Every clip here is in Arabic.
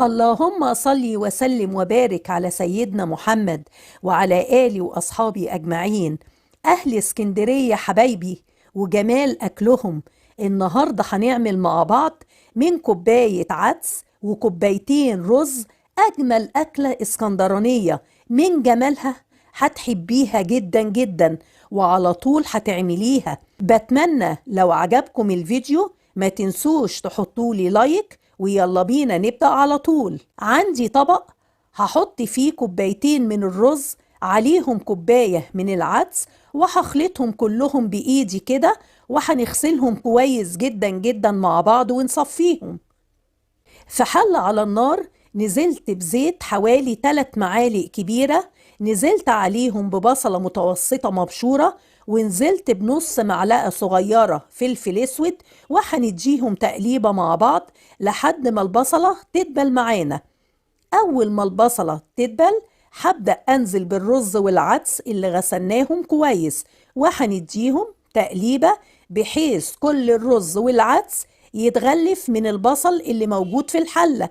اللهم صل وسلم وبارك على سيدنا محمد وعلى آله وأصحابه أجمعين. أهل اسكندرية حبايبي وجمال أكلهم. النهاردة هنعمل مع بعض من كوباية عدس وكوبايتين رز أجمل أكلة اسكندرانية. من جمالها هتحبيها جدا جدا وعلى طول هتعمليها. بتمنى لو عجبكم الفيديو ما تنسوش تحطولي لايك، ويلا بينا نبدأ على طول. عندي طبق هحط فيه كوبايتين من الرز، عليهم كوباية من العدس، وهخلطهم كلهم بإيدي كده، وهنغسلهم كويس جدا جدا مع بعض ونصفيهم. في حلة على النار نزلت بزيت حوالي 3 معالق كبيرة، نزلت عليهم ببصلة متوسطة مبشورة، ونزلت بنص معلقة صغيرة فلفل اسود، وهنديهم تقليبة مع بعض لحد ما البصلة تدبل معانا. أول ما البصلة تدبل هبدأ أنزل بالرز والعدس اللي غسلناهم كويس، وهنديهم تقليبة بحيث كل الرز والعدس يتغلف من البصل اللي موجود في الحلة.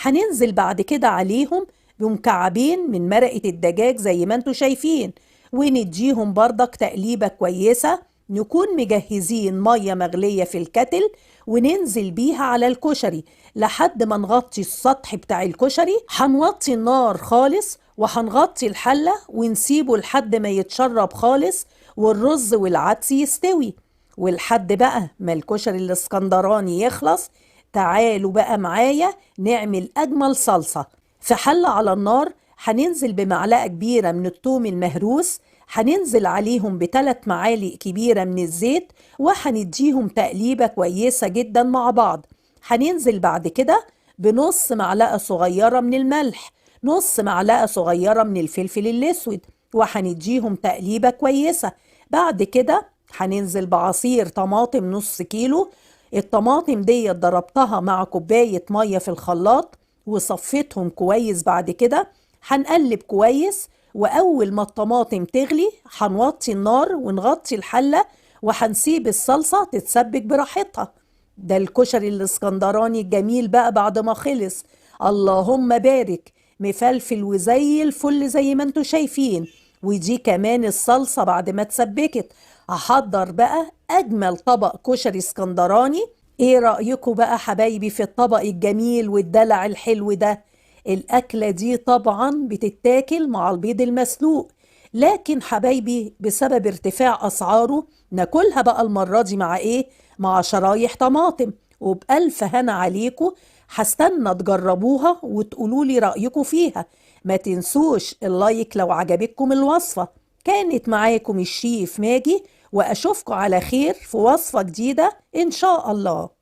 هننزل بعد كده عليهم بمكعبين من مرقة الدجاج زي ما انتوا شايفين، ونديهم برضك تقليبة كويسة. نكون مجهزين مية مغلية في الكتل وننزل بيها على الكشري لحد ما نغطي السطح بتاع الكشري. هنوطي النار خالص وهنغطي الحلة ونسيبه لحد ما يتشرب خالص والرز والعدس يستوي. ولحد بقى ما الكشري الاسكندراني يخلص، تعالوا بقى معايا نعمل أجمل صلصة. في حلة على النار هننزل بمعلقة كبيرة من الثوم المهروس، هننزل عليهم ب3 معالق كبيرة من الزيت، وهنديهم تقليبة كويسة جدا مع بعض. هننزل بعد كده بنص معلقة صغيرة من الملح، نص معلقة صغيرة من الفلفل الأسود، وهنديهم تقليبة كويسة. بعد كده هننزل بعصير طماطم نص كيلو. الطماطم دي ضربتها مع كوباية مية في الخلاط وصفيتهم كويس. بعد كده هنقلب كويس، وأول ما الطماطم تغلي هنوطي النار ونغطي الحلة وهنسيب الصلصة تتسبك براحتها. ده الكشري الاسكندراني الجميل بقى بعد ما خلص. اللهم بارك، مفلفل وزي الفل زي ما انتوا شايفين. ودي كمان الصلصة بعد ما اتسبكت. هحضر بقى أجمل طبق كشري اسكندراني. ايه رأيكم بقى حبايبي في الطبق الجميل والدلع الحلو ده؟ الأكلة دي طبعا بتتاكل مع البيض المسلوق، لكن حبايبي بسبب ارتفاع أسعاره ناكلها بقى المرة دي مع ايه؟ مع شرايح طماطم. وبألف هنا عليكم. هستنى تجربوها وتقولولي رأيكم فيها. ما تنسوش اللايك لو عجبتكم الوصفة. كانت معاكم الشيف ماجي، وأشوفكم على خير في وصفة جديدة إن شاء الله.